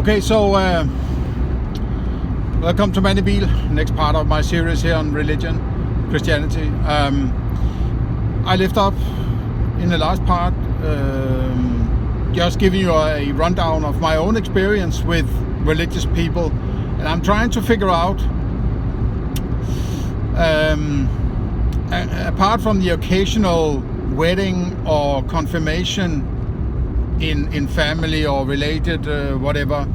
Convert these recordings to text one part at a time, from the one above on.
Okay, so welcome to Mandibil, next part of my series here on religion, Christianity. I left off in the last part just giving you a rundown of my own experience with religious people, and I'm trying to figure out, apart from the occasional wedding or confirmation in family or related whatever,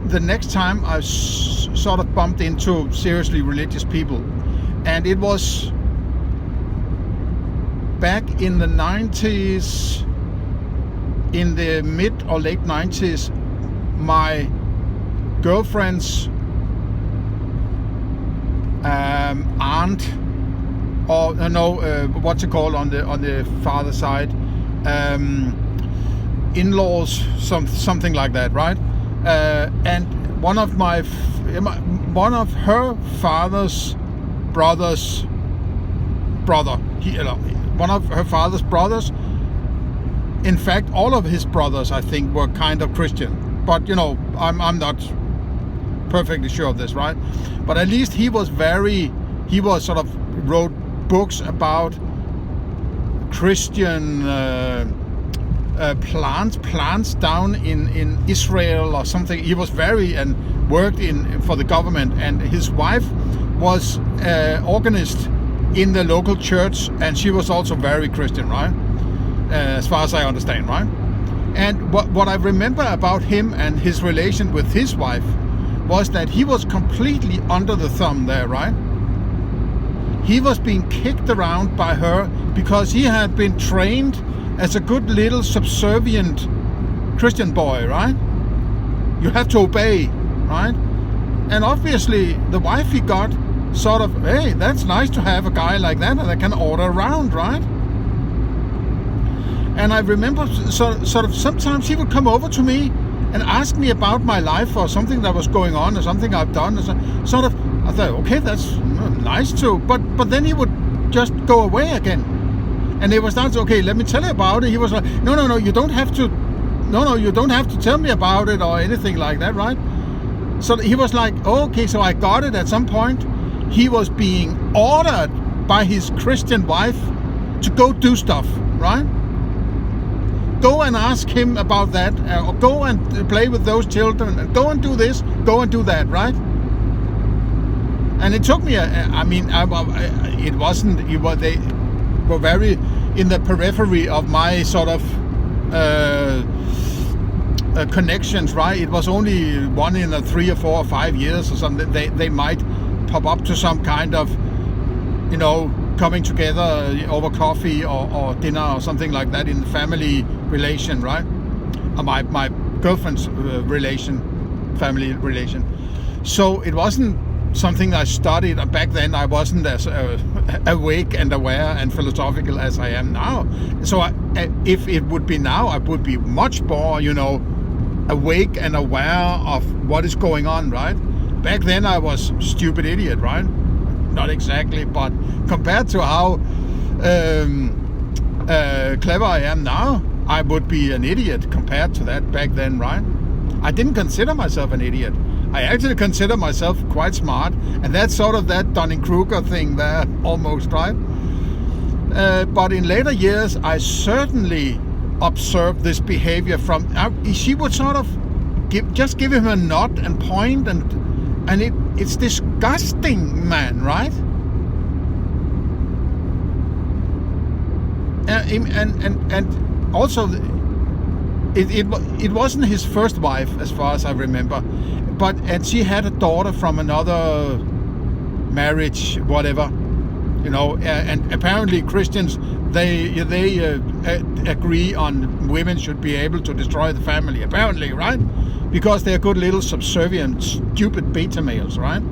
the next time I sort of bumped into seriously religious people, and it was back in the 90s, in the mid or late 90s, my girlfriend's aunt, or what's it called on the father side, in-laws, something like that, right? And one of her father's brother's brother, one of her father's brothers. In fact, all of his brothers, I think, were kind of Christian, but I'm not perfectly sure of this, right? But at least he was sort of wrote books about Christian plants down in Israel or something. He was and worked for the government, and his wife was organist in the local church, and she was also very Christian, right? As far as I understand, right? And what I remember about him and his relation with his wife was that he was completely under the thumb there, right? He was being kicked around by her because he had been trained as a good little subservient Christian boy, right? You have to obey, right? And obviously the wife he got sort of, hey, that's nice to have a guy like that that can order around, right? And I remember sort of sometimes he would come over to me and ask me about my life or something that was going on or something I've done. Sort of, I thought, okay, that's nice too. But then he would just go away again. And it was not, okay, let me tell you about it. He was like, no, you don't have to tell me about it or anything like that, right? So he was like, okay, so I got it at some point. He was being ordered by his Christian wife to go do stuff, right? Go and ask him about that, or go and play with those children, and go and do this, go and do that, right? And it took me, they were very in the periphery of my sort of connections, right? It was only one in 3 or 4 or 5 years or something. They might pop up to some kind of, coming together over coffee or dinner or something like that in the family relation, right? My girlfriend's family relation. So it wasn't something I studied. Back then I wasn't as awake and aware and philosophical as I am now. So if it would be now, I would be much more, awake and aware of what is going on, right? Back then I was a stupid idiot, right? Not exactly, but compared to how clever I am now, I would be an idiot compared to that back then, right? I didn't consider myself an idiot. I actually consider myself quite smart, and that's sort of that Dunning-Kruger thing there, almost, right? But in later years, I certainly observed this behavior from. She would sort of just give him a nod and point, and it's disgusting, man, right? And also, it wasn't his first wife, as far as I remember, and she had a daughter from another marriage, whatever, and apparently Christians, they agree on women should be able to destroy the family, apparently, right? Because they're good little subservient, stupid beta males, right?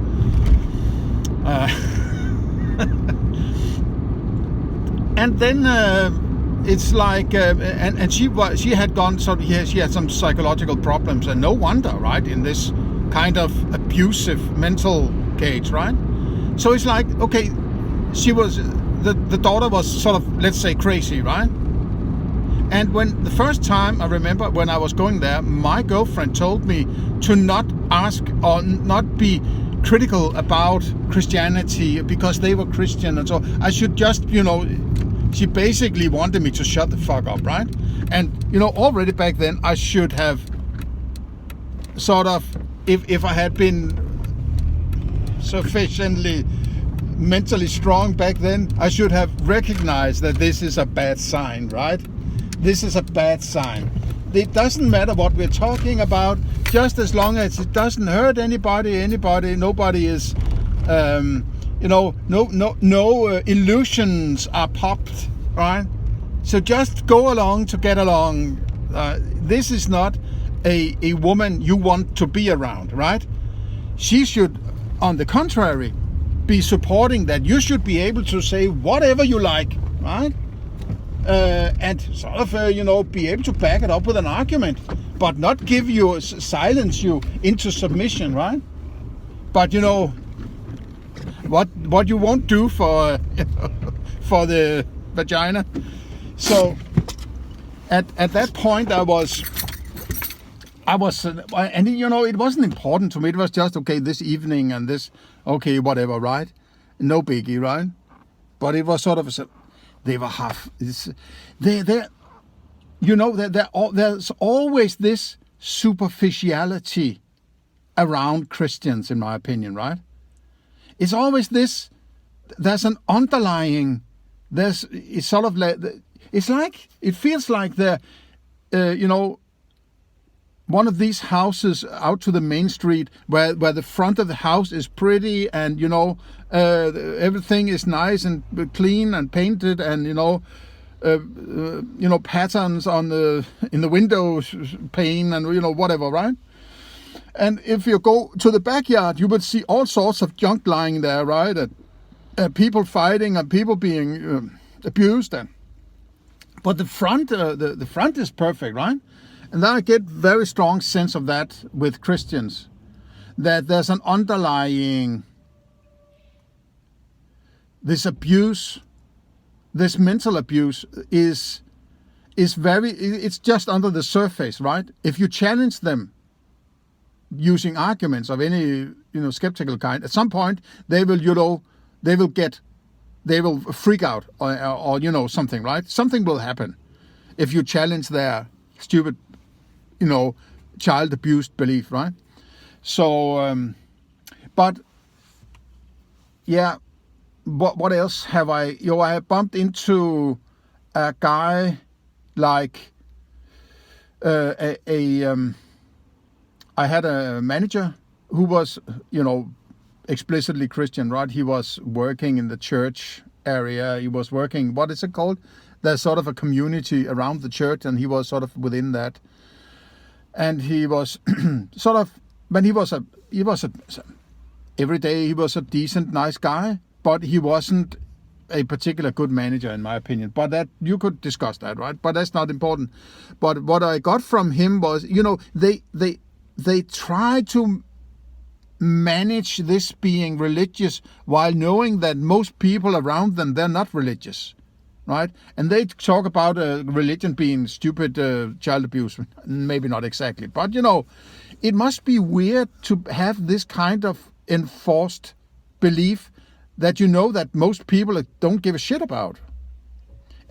And then it's like, and she had gone, so she had some psychological problems, and no wonder, right? In this kind of abusive mental cage, right? So it's like, okay, she was the daughter was sort of, let's say, crazy, right? And when the first time, I remember when I was going there, my girlfriend told me to not ask or not be critical about Christianity because they were Christian, and so I should just, she basically wanted me to shut the fuck up, right? And already back then I should have sort of, if I had been sufficiently mentally strong back then, I should have recognized that this is a bad sign, right? This is a bad sign. It doesn't matter what we're talking about, just as long as it doesn't hurt anybody. Nobody is, no illusions are popped, right? So just go along to get along. This is not a woman you want to be around, right? She should, on the contrary, be supporting that you should be able to say whatever you like, right? And sort of, be able to back it up with an argument, but not silence you into submission, right? But what you won't do for for the vagina. So at that point I was, and it wasn't important to me. It was just okay this evening and this, okay, whatever, right? No biggie, right? But it was sort of they were half. There's always this superficiality around Christians, in my opinion, right? It's always this. There's an underlying. It's sort of like. It's like, it feels like the, one of these houses out to the main street where the front of the house is pretty and everything is nice and clean and painted and patterns in the windows pane and whatever, right? And if you go to the backyard, you would see all sorts of junk lying there, right? And people fighting and people being abused. But the front is perfect, right? And then I get very strong sense of that with Christians, that there's an underlying, this abuse, this mental abuse is it's just under the surface, right? If you challenge them using arguments of any skeptical kind, at some point they will freak out or something, right? Something will happen if you challenge their stupid child abused belief, right? So but yeah, what else have I I have bumped into a guy like I had a manager who was explicitly Christian, right? He was working in the church area. He was working, what is it called? There's sort of a community around the church, and he was sort of within that. And he was sort of, when he was every day he was a decent, nice guy, but he wasn't a particular good manager, in my opinion. But that, you could discuss that, right? But that's not important. But what I got from him was, they try to manage this being religious while knowing that most people around them, they're not religious, right? And they talk about religion being stupid child abuse. Maybe not exactly, but it must be weird to have this kind of enforced belief that that most people don't give a shit about.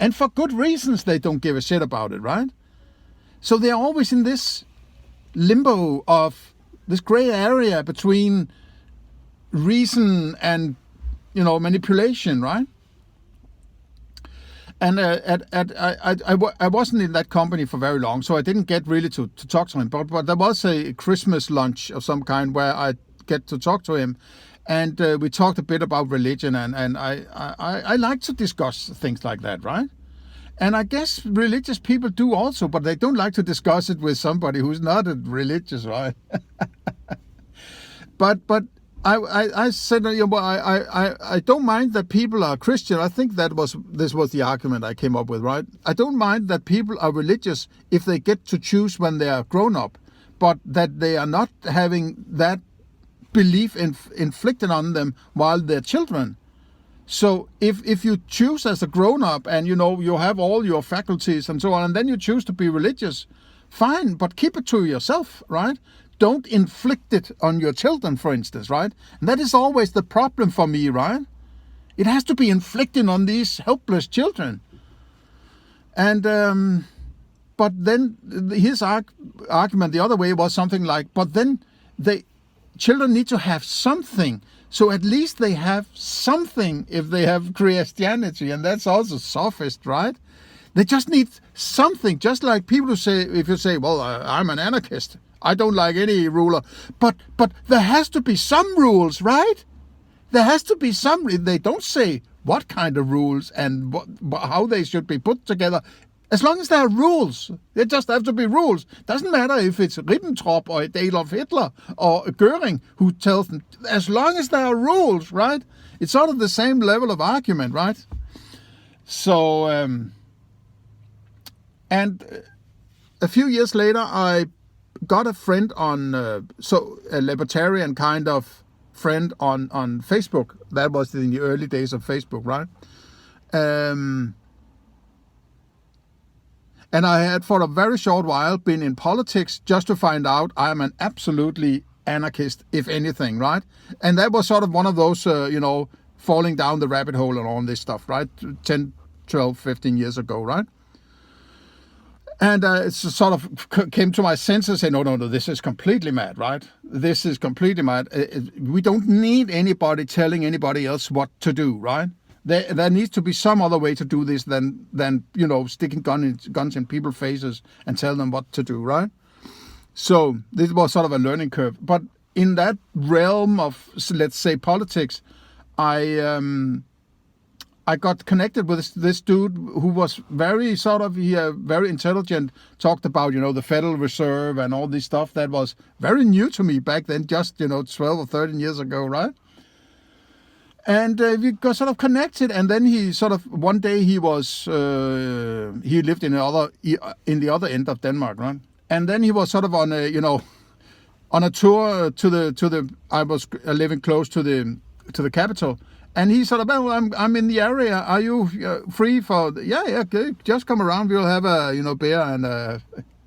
And for good reasons they don't give a shit about it, right? So they're always in this limbo of this gray area between reason and manipulation, right? And I wasn't in that company for very long, so I didn't get really to talk to him. But there was a Christmas lunch of some kind where I get to talk to him, and we talked a bit about religion, and I like to discuss things like that, right? And I guess religious people do also, but they don't like to discuss it with somebody who's not religious, right? But I said, I don't mind that people are Christian. I think this was the argument I came up with, right? I don't mind that people are religious if they get to choose when they are grown up, but that they are not having that belief inflicted on them while they're children. So if you choose as a grown-up and, you have all your faculties and so on, and then you choose to be religious, fine, but keep it to yourself, right? Don't inflict it on your children, for instance, right? And that is always the problem for me, right? It has to be inflicted on these helpless children. And but then his argument the other way was something like, but then children need to have something. So at least they have something if they have Christianity. And that's also sophist, right? They just need something. Just like people who say, if you say, well, I'm an anarchist, I don't like any ruler. But there has to be some rules, right? There has to be some. They don't say what kind of rules and how they should be put together. As long as there are rules, they just have to be rules. Doesn't matter if it's Ribbentrop or Adolf Hitler or Göring who tells them. As long as there are rules, right? It's sort of the same level of argument, right? So, and a few years later, I got a friend on, a libertarian kind of friend on Facebook. That was in the early days of Facebook, right? And I had for a very short while been in politics just to find out I'm an absolutely anarchist, if anything, right? And that was sort of one of those, falling down the rabbit hole and all this stuff, right? 10, 12, 15 years ago, right? And it sort of came to my senses and say, no, this is completely mad, right? This is completely mad. We don't need anybody telling anybody else what to do, right? There needs to be some other way to do this than sticking guns in people's faces and tell them what to do, right? So this was sort of a learning curve. But in that realm of, let's say, politics, I got connected with this dude who was very very intelligent, talked about, the Federal Reserve and all this stuff that was very new to me back then, just, 12 or 13 years ago, right? And we got sort of connected, and then he sort of, one day he lived in the other end of Denmark, right? And then he was sort of on a tour I was living close to the capital. And he sort of, well, I'm in the area. Are you free for? Yeah, good. Just come around. We'll have a beer and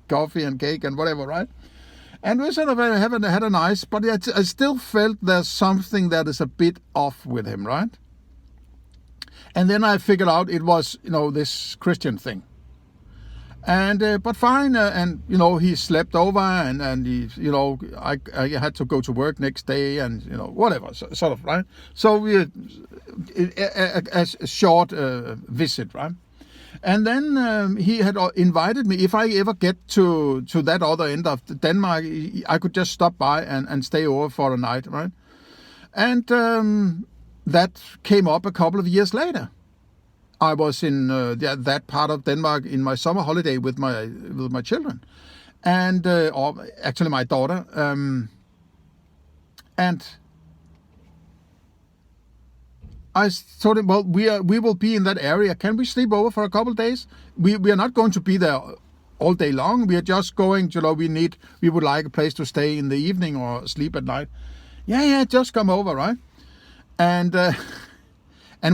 coffee and cake and whatever, right? And we sort of had a nice, but I still felt there's something that is a bit off with him, right? And then I figured out it was this Christian thing. And but fine, and he slept over, and he, I had to go to work next day, and whatever, sort of, right? So we a short visit, right? And then he had invited me, if I ever get to that other end of Denmark, I could just stop by and stay over for a night, right? And that came up a couple of years later. I was in that part of Denmark in my summer holiday with my children, and or actually my daughter, and I told him, well, we will be in that area. Can we sleep over for a couple of days? We are not going to be there all day long. We are just going, we would like a place to stay in the evening or sleep at night. Yeah, just come over, right? And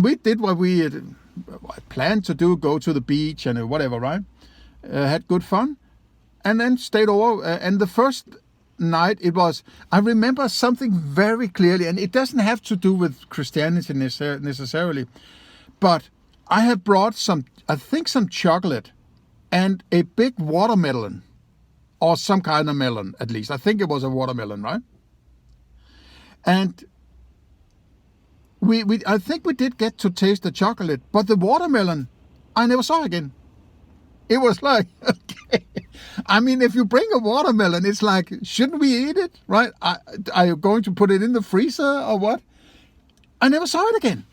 we did what we had planned to do, go to the beach and whatever, right? Had good fun, and then stayed over. And the first night I remember something very clearly, and it doesn't have to do with Christianity necessarily, but I had brought some chocolate and a big watermelon, or some kind of melon, at least. I think it was a watermelon, right? And I think we did get to taste the chocolate, but the watermelon I never saw again. It was like, okay. I mean, if you bring a watermelon, it's like, shouldn't we eat it, right? Are you going to put it in the freezer or what? I never saw it again.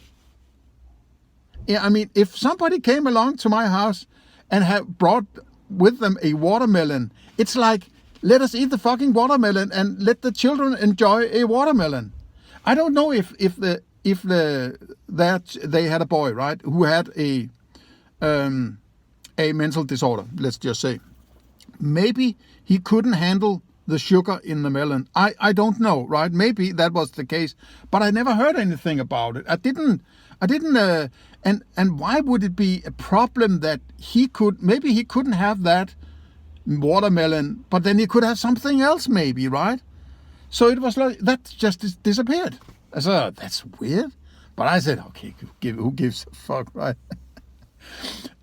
Yeah, I mean, if somebody came along to my house and had brought with them a watermelon, it's like, let us eat the fucking watermelon and let the children enjoy a watermelon. I don't know if they had a boy, right, who had a mental disorder, let's just say. Maybe he couldn't handle the sugar in the melon. I don't know, right? Maybe that was the case, but I never heard anything about it. I didn't. And why would it be a problem that maybe he couldn't have that watermelon, but then he could have something else, maybe, right? So it was like that just disappeared. I said, oh, that's weird. But I said, okay, who gives a fuck, right?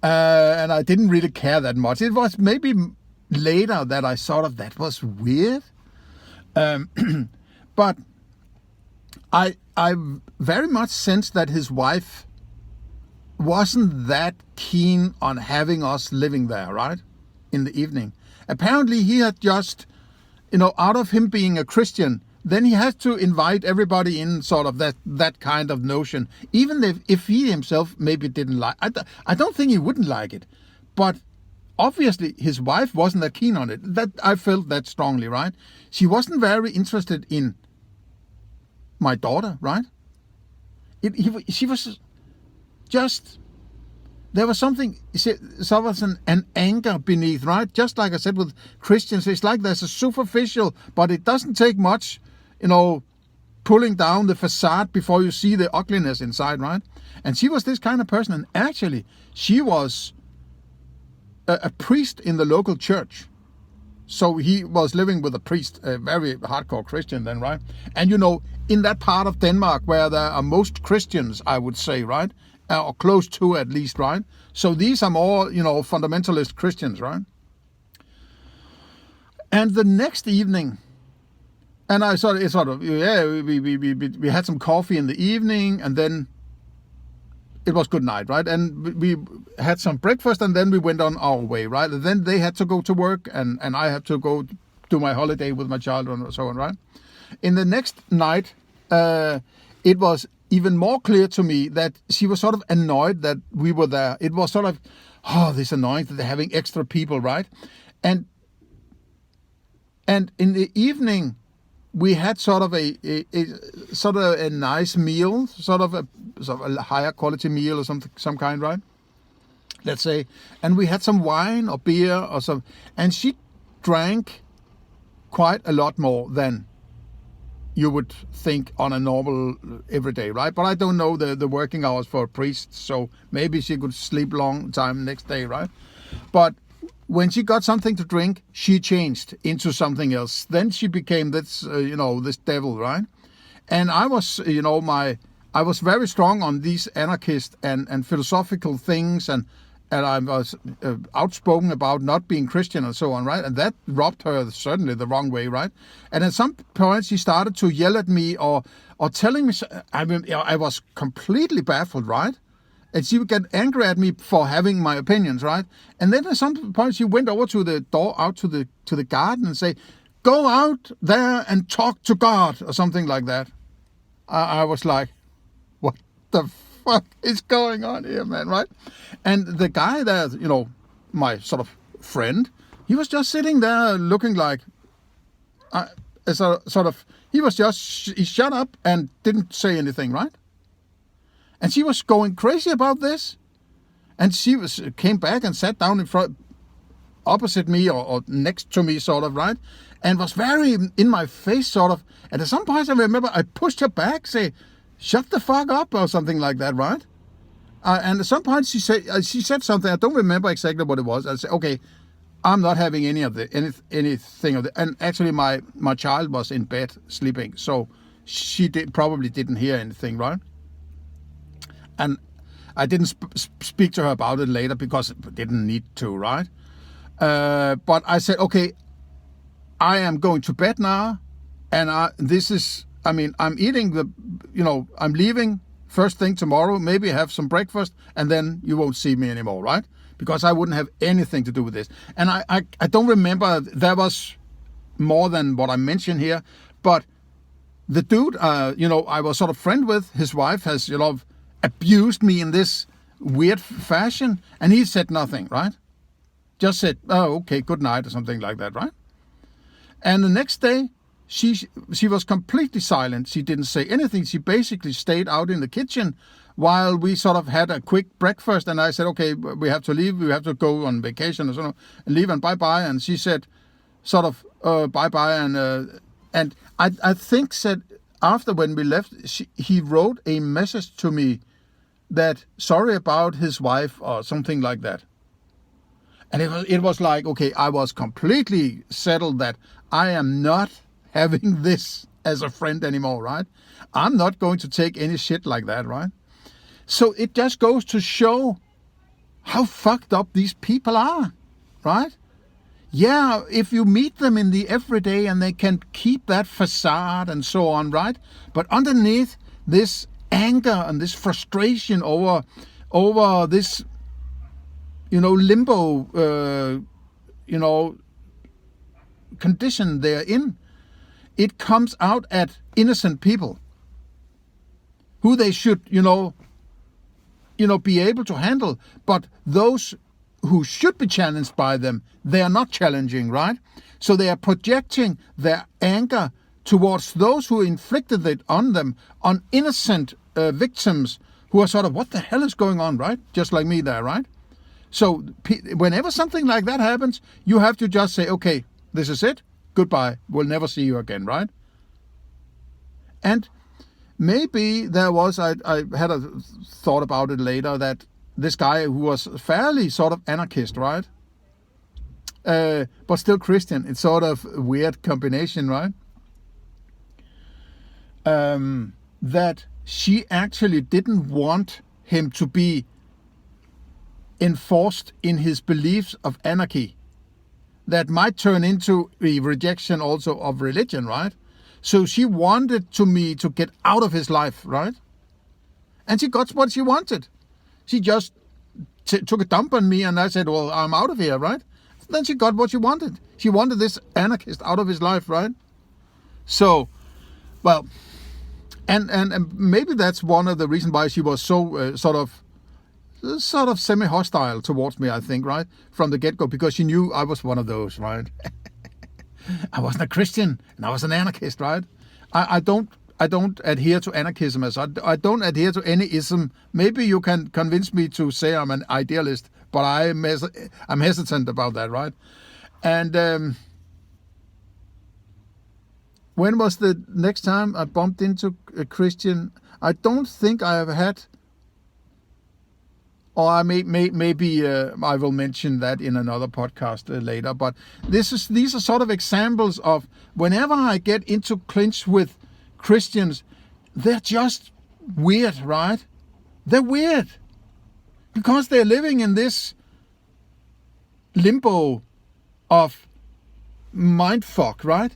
And I didn't really care that much. It was maybe later that I thought that was weird. But I very much sensed that his wife wasn't that keen on having us living there, right? In the evening. Apparently he had just, out of him being a Christian, then he has to invite everybody in, sort of that kind of notion. Even if he himself maybe didn't like, I don't think he wouldn't like it, but obviously his wife wasn't that keen on it. That I felt that strongly, right? She wasn't very interested in my daughter, right? She was just, there was something, there was an anger beneath, right? Just like I said with Christians, it's like there's a superficial, but it doesn't take much, pulling down the facade before you see the ugliness inside, right? And she was this kind of person. And actually, she was a priest in the local church. So he was living with a priest, a very hardcore Christian then, right? And in that part of Denmark where there are most Christians, I would say, right? Or close to at least, right? So these are more, fundamentalist Christians, right? And the next evening, and I we had some coffee in the evening, and then it was good night, right? And we had some breakfast, and then we went on our way, right? And then they had to go to work, and I had to go do my holiday with my child and so on, right? In the next night, it was even more clear to me that she was sort of annoyed that we were there. It was sort of, this annoying that they're having extra people, right? And in the evening, we had sort of a nice meal, sort of a higher quality meal or some kind, right? Let's say, and we had some wine or beer or some, and she drank quite a lot more than you would think on a normal everyday, right? But I don't know the working hours for a priest, so maybe she could sleep long time next day, right? But when she got something to drink, she changed into something else. Then she became this, this devil, right? And I was, I was very strong on these anarchist and philosophical things, and I was outspoken about not being Christian and so on, right? And that rubbed her certainly the wrong way, right? And at some point she started to yell at me or telling me, I was completely baffled, right? And she would get angry at me for having my opinions, right? And then at some point she went over to the door, out to the garden, and say, "Go out there and talk to God," or something like that. I was like, what the fuck is going on here, man, right? And the guy there, my sort of friend, he was just sitting there looking like, he shut up and didn't say anything, right? And she was going crazy about this. And she came back and sat down in front, opposite me or next to me, sort of, right? And was very in my face, sort of. And at some point I remember I pushed her back, say, "Shut the fuck up," or something like that, right? And at some point she said something, I don't remember exactly what it was. I said, "Okay, I'm not having anything of it." And actually my child was in bed sleeping, so she probably didn't hear anything, right? And I didn't speak to her about it later because I didn't need to, right? But I said, okay, I am going to bed now, and I'm eating I'm leaving first thing tomorrow, maybe have some breakfast, and then you won't see me anymore, right? Because I wouldn't have anything to do with this. And I don't remember, there was more than what I mentioned here, but the dude, I was sort of friend with, his wife has, abused me in this weird fashion, and he said nothing, right? Just said, "Oh, okay, good night," or something like that, right? And the next day, she was completely silent. She didn't say anything. She basically stayed out in the kitchen while we sort of had a quick breakfast, and I said, "Okay, we have to leave. We have to go on vacation or something, and leave and bye-bye." And she said, sort of, bye-bye, and I think said after when we left, he wrote a message to me that sorry about his wife or something like that. And it was like, okay, I was completely settled that I am not having this as a friend anymore, right? I'm not going to take any shit like that, right? So it just goes to show how fucked up these people are, right? Yeah, if you meet them in the everyday and they can keep that facade and so on, right? But underneath this anger and this frustration over this, limbo, condition they're in, it comes out at innocent people who they should, be able to handle. But those who should be challenged by them, they are not challenging, right? So they are projecting their anger towards those who inflicted it on them, on innocent victims who are sort of, what the hell is going on, right? Just like me there, right? So whenever something like that happens, you have to just say, okay, this is it. Goodbye. We'll never see you again, right? And maybe there was, I had a thought about it later, that this guy who was fairly sort of anarchist, right? But still Christian. It's sort of a weird combination, right? That she actually didn't want him to be enforced in his beliefs of anarchy. That might turn into a rejection also of religion, right? So she wanted me to get out of his life, right? And she got what she wanted. She just took a dump on me, and I said, well, I'm out of here, right? Then she got what she wanted. She wanted this anarchist out of his life, right? So, well, and maybe that's one of the reasons why she was so sort of semi-hostile towards me, I think, right? From the get-go, because she knew I was one of those, right? I wasn't a Christian, and I was an anarchist, right? I don't adhere to anarchism as I don't adhere to any ism. Maybe you can convince me to say I'm an idealist, but I'm hesitant about that, right? And when was the next time I bumped into a Christian? I don't think I have had, or I maybe I will mention that in another podcast later. But these are sort of examples of whenever I get into clinch with Christians, they're just weird, right? They're weird because they're living in this limbo of mindfuck, right?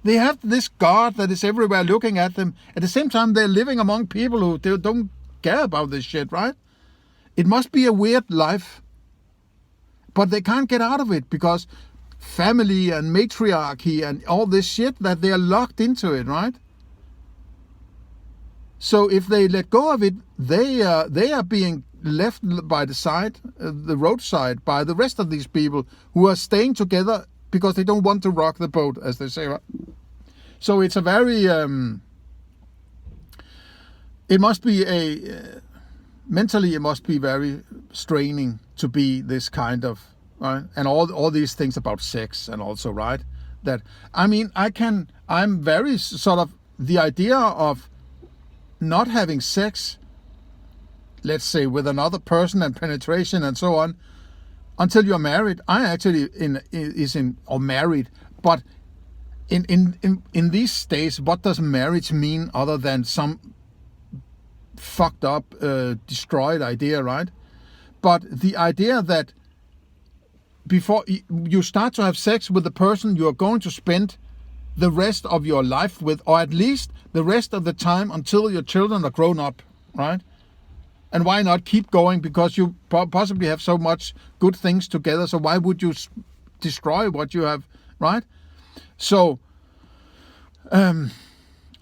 They have this God that is everywhere looking at them. At the same time, they're living among people who don't care about this shit, right? It must be a weird life, but they can't get out of it because family and matriarchy and all this shit that they are locked into it, right? So if they let go of it, they are being left by the roadside by the rest of these people who are staying together because they don't want to rock the boat, as they say, right? So it's a very, it must be mentally it must be very straining to be this kind of, right? And all these things about sex and also, right? That, I mean, I'm very sort of, the idea of not having sex, let's say, with another person and penetration and so on, until you're married. I actually married, but in these days, what does marriage mean other than some fucked up, destroyed idea, right? But the idea that before you start to have sex with the person you are going to spend the rest of your life with, or at least the rest of the time until your children are grown up, right? And why not keep going? Because you possibly have so much good things together. So why would you destroy what you have, right? So I'm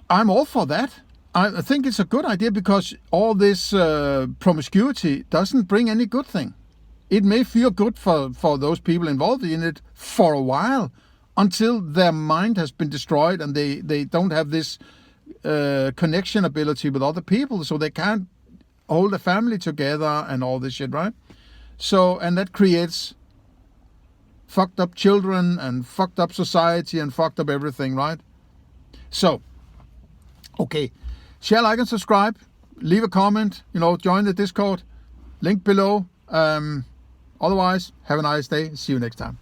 all for that. I think it's a good idea because all this promiscuity doesn't bring any good thing. It may feel good for those people involved in it for a while until their mind has been destroyed and they don't have this connection ability with other people, so they can't hold a family together and all this shit, right? So, and that creates fucked up children and fucked up society and fucked up everything, right? So, okay. Share, like, and subscribe. leave a comment, join the Discord, link below. Otherwise, have a nice day. See you next time.